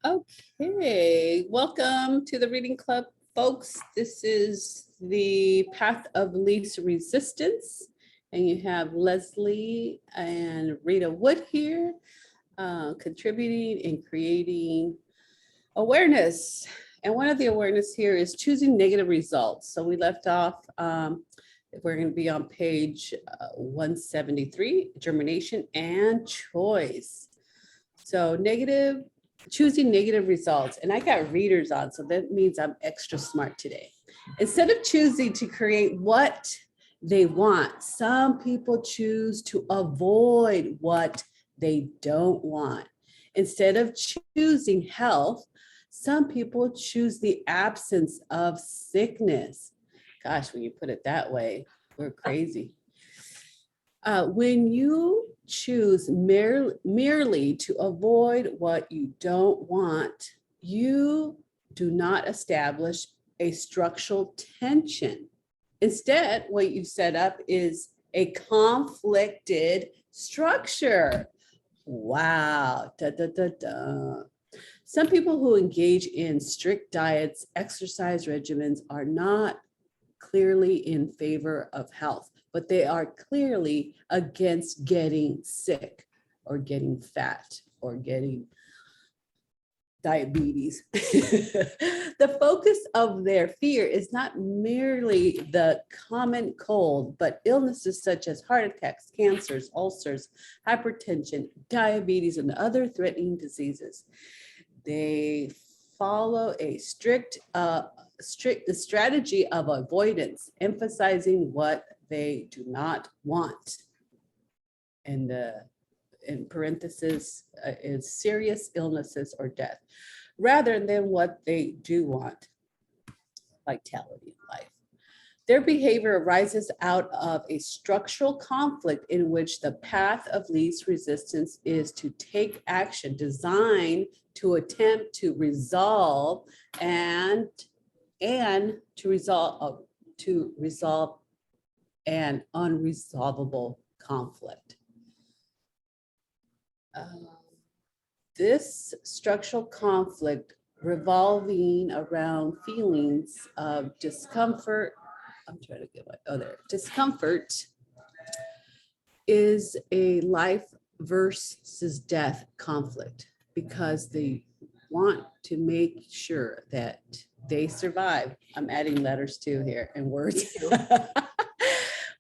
Okay, welcome to the Reading Club, folks. This is the Path of Least Resistance, and you have Leslie and Rita Wood here, contributing and creating awareness. And one of the awareness here is choosing negative results. So we left off, we're going to be on page 173, germination and choice. So choosing negative results. And I got readers on, so that means I'm extra smart today. Instead of choosing to create what they want, some people choose to avoid what they don't want. Instead of choosing health, some people choose the absence of sickness. Gosh, when you put it that way, we're crazy. When you choose merely to avoid what you don't want, you do not establish a structural tension. Instead, what you set up is a conflicted structure. Wow. Da, da, da, da. Some people who engage in strict diets, exercise regimens are not clearly in favor of health, but they are clearly against getting sick or getting fat or getting diabetes. The focus of their fear is not merely the common cold, but illnesses such as heart attacks, cancers, ulcers, hypertension, diabetes, and other threatening diseases. They follow a strict strategy of avoidance, emphasizing what they do not want. And in parentheses is serious illnesses or death, rather than what they do want, vitality in life. Their behavior arises out of a structural conflict in which the path of least resistance is to take action designed to attempt to resolve and to resolve an unresolvable conflict. This structural conflict revolving around feelings of discomfort. I'm trying to get discomfort is a life versus death conflict, because they want to make sure that they survive. I'm adding letters too here and words,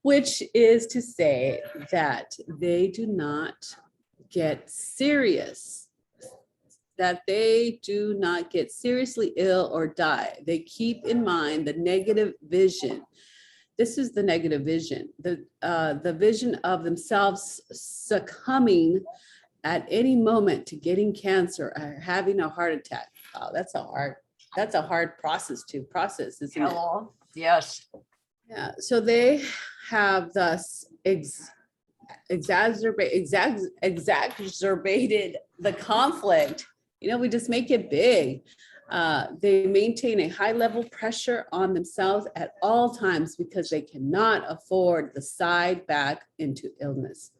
which is to say that they do not get serious, that they do not get seriously ill or die. They keep in mind the negative vision. This is the negative vision, the vision of themselves succumbing at any moment to getting cancer or having a heart attack. Oh, that's a hard process to process, isn't it? Yes. Yeah. So they have thus exacerbated the conflict. We just make it big. They maintain a high level pressure on themselves at all times because they cannot afford the slide back into illness.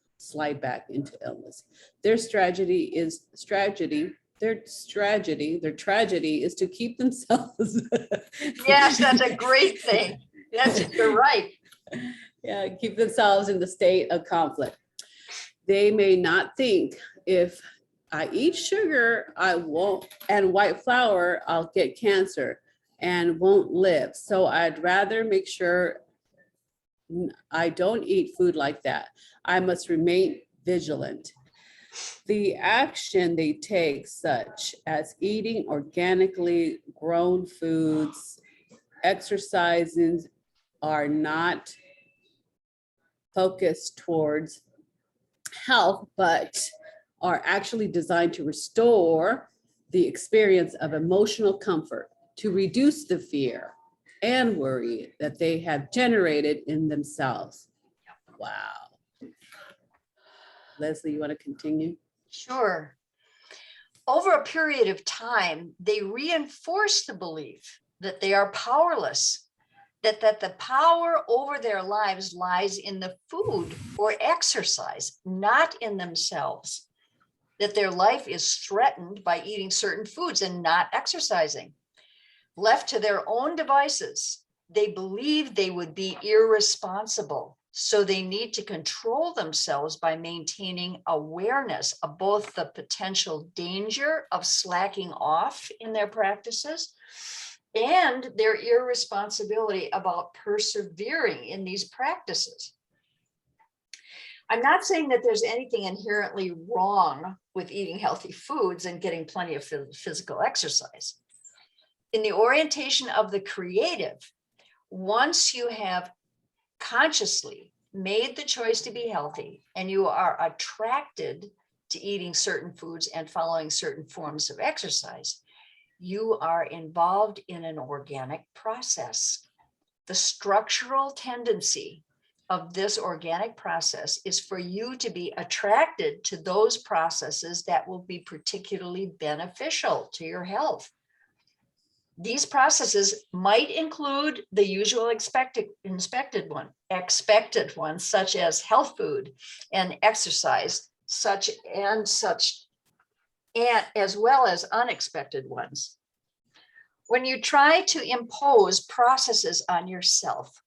Their tragedy is to keep themselves. Yes, that's a great thing. You're right. Yeah, keep themselves in the state of conflict. They may not think, if I eat sugar, I won't, and white flour, I'll get cancer and won't live. So I'd rather make sure I don't eat food like that. I must remain vigilant. The action they take, such as eating organically grown foods, exercising, are not focused towards health, but are actually designed to restore the experience of emotional comfort, to reduce the fear and worry that they have generated in themselves. Wow. Leslie, you want to continue? Sure. Over a period of time, they reinforce the belief that they are powerless, that the power over their lives lies in the food or exercise, not in themselves. that their life is threatened by eating certain foods and not exercising. Left to their own devices, they believe they would be irresponsible. So they need to control themselves by maintaining awareness of both the potential danger of slacking off in their practices and their irresponsibility about persevering in these practices. I'm not saying that there's anything inherently wrong with eating healthy foods and getting plenty of physical exercise. In the orientation of the creative, once you have consciously made the choice to be healthy and you are attracted to eating certain foods and following certain forms of exercise, you are involved in an organic process. The structural tendency of this organic process is for you to be attracted to those processes that will be particularly beneficial to your health. These processes might include the usual expected ones, such as health food and exercise, and as well as unexpected ones. When you try to impose processes on yourself,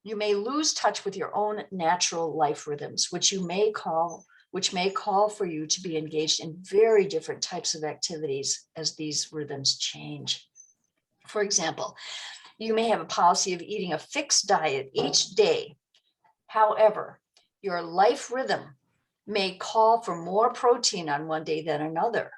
you may lose touch with your own natural life rhythms, which may call for you to be engaged in very different types of activities as these rhythms change. For example, you may have a policy of eating a fixed diet each day. However, your life rhythm may call for more protein on one day than another.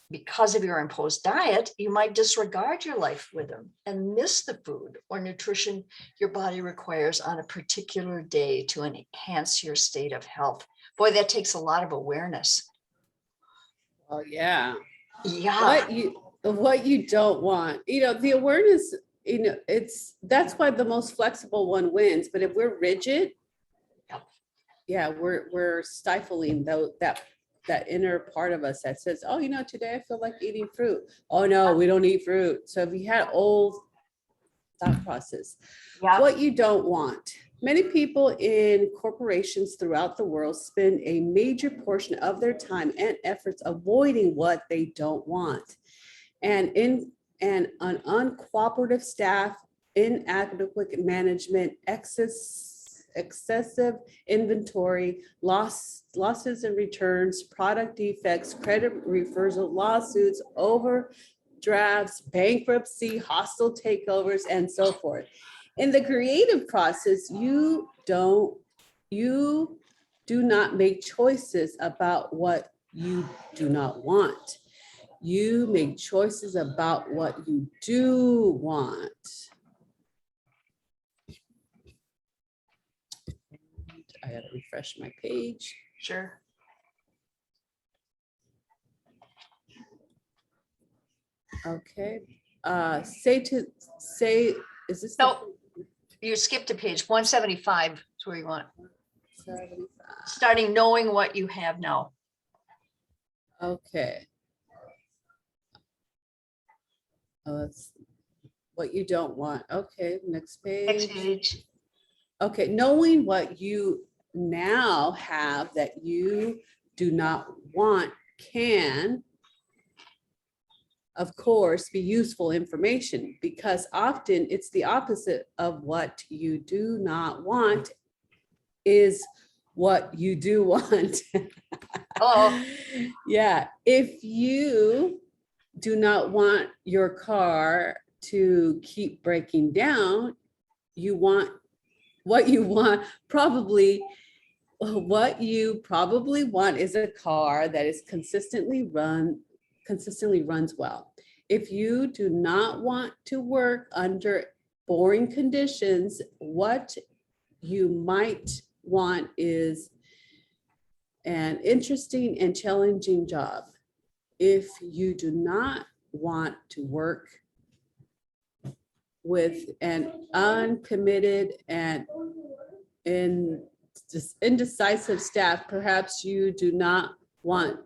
Because of your imposed diet, you might disregard your life rhythm and miss the food or nutrition your body requires on a particular day to enhance your state of health. Boy, that takes a lot of awareness. Oh, yeah. Yeah. What you don't want, the awareness, that's why the most flexible one wins. But if we're rigid, yeah, we're stifling that inner part of us that says, oh, today I feel like eating fruit. Oh no, we don't eat fruit. So if you had old thought process, what you don't want. Many people in corporations throughout the world spend a major portion of their time and efforts avoiding what they don't want. And an uncooperative staff, inadequate management, excessive inventory, losses and returns, product defects, credit reversal, lawsuits, overdrafts, bankruptcy, hostile takeovers, and so forth. In the creative process, you do not make choices about what you do not want. You make choices about what you do want. I gotta refresh my page. Sure. Okay. Is this? No, you skipped to page 175. Is where you want. 75. Starting knowing what you have now. Okay. Oh, that's what you don't want. Okay, next page. Next page. Okay, knowing what you now have that you do not want can, of course, be useful information, because often it's the opposite of what you do not want is what you do want. Oh, yeah. If you do not want your car to keep breaking down, what you probably want is a car that is consistently runs well. If you do not want to work under boring conditions, what you might want is an interesting and challenging job. If you do not want to work with an uncommitted and indecisive staff, perhaps you do not want,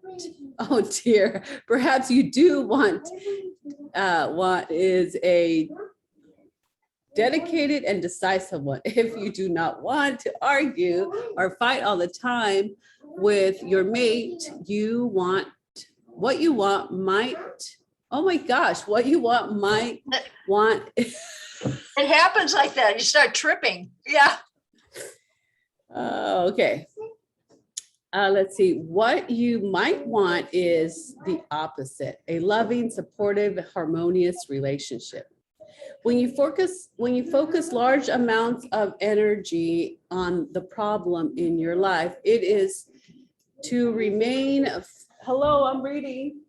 oh dear, perhaps you do want what is a dedicated and decisive one. If you do not want to argue or fight all the time, with your mate, you want what you want might, oh my gosh, what you want might want. It happens like that. You start tripping. Yeah. Okay. Let's see. What you might want is the opposite: a loving, supportive, harmonious relationship. When you focus large amounts of energy on the problem in your life, it is to remain. Hello, I'm reading.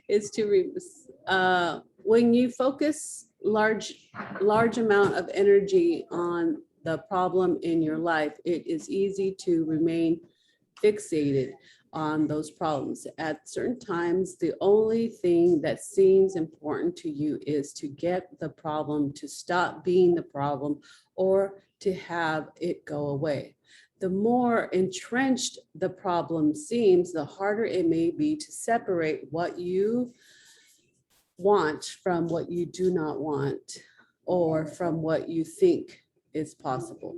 Is to when you focus large amount of energy on the problem in your life, it is easy to remain fixated on those problems. At certain times, the only thing that seems important to you is to get the problem to stop being the problem or to have it go away. The more entrenched the problem seems, the harder it may be to separate what you want from what you do not want, or from what you think is possible.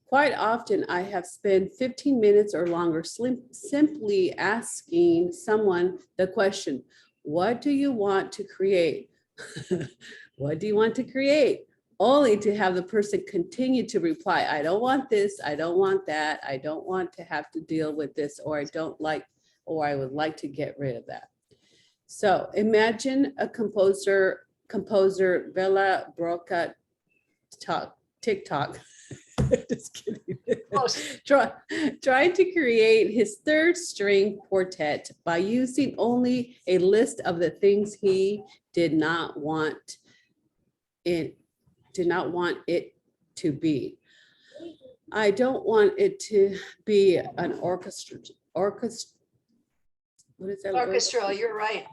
Quite often, I have spent 15 minutes or longer simply asking someone the question, what do you want to create? What do you want to create? Only to have the person continue to reply, I don't want this, I don't want that, I don't want to have to deal with this, or I don't like, or I would like to get rid of that. So imagine a composer Vela Broca TikTok. Just kidding. Trying to create his third string quartet by using only a list of the things he did not want it to be. I don't want it to be an orchestra. What is that? Orchestral, you're right.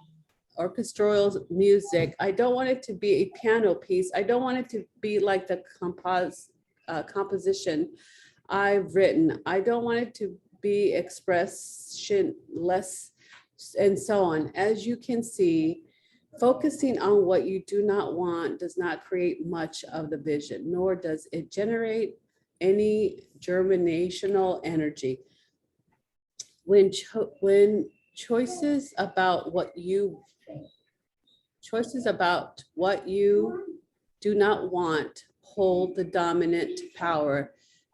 Orchestral music. I don't want it to be a piano piece. I don't want it to be like the composition I've written. I don't want it to be expressionless, and so on. As you can see, focusing on what you do not want does not create much of the vision, nor does it generate any germinational energy. When choices about what you do not want hold the dominant power,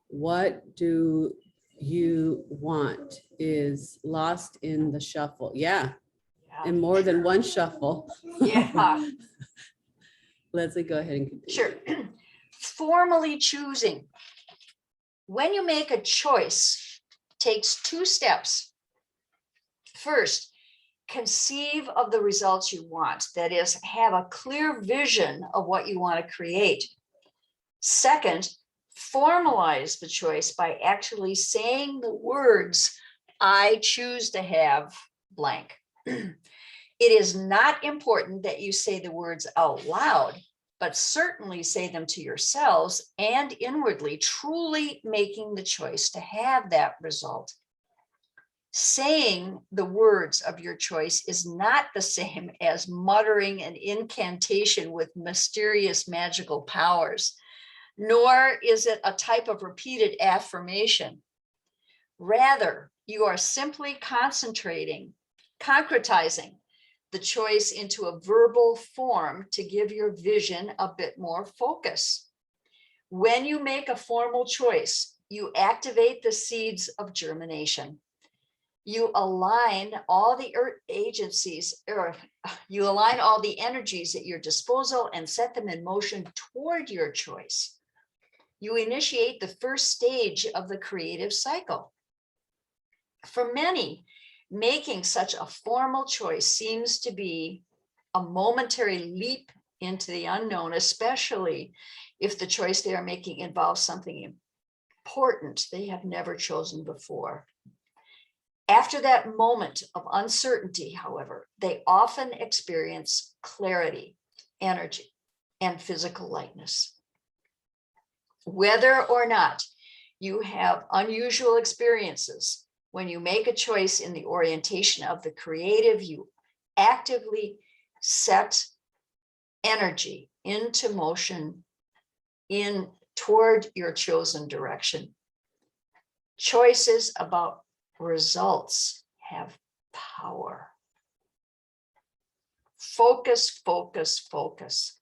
what do you want is lost in the shuffle. Yeah. And more than one shuffle. Yeah. Leslie, go ahead and continue. Sure. Formally choosing. When you make a choice, takes 2 steps. First, conceive of the results you want. That is, have a clear vision of what you want to create. Second, formalize the choice by actually saying the words, I choose to have blank. It is not important that you say the words out loud, but certainly say them to yourselves and inwardly, truly making the choice to have that result. Saying the words of your choice is not the same as muttering an incantation with mysterious magical powers, nor is it a type of repeated affirmation. Rather, you are simply concretizing the choice into a verbal form to give your vision a bit more focus. When you make a formal choice, you activate the seeds of germination. You align all the energies at your disposal and set them in motion toward your choice. You initiate the first stage of the creative cycle. For many, making such a formal choice seems to be a momentary leap into the unknown, especially if the choice they are making involves something important they have never chosen before. After that moment of uncertainty, however, they often experience clarity, energy, and physical lightness. Whether or not you have unusual experiences, when you make a choice in the orientation of the creative, you actively set energy into motion in toward your chosen direction. Choices about results have power. Focus, focus, focus.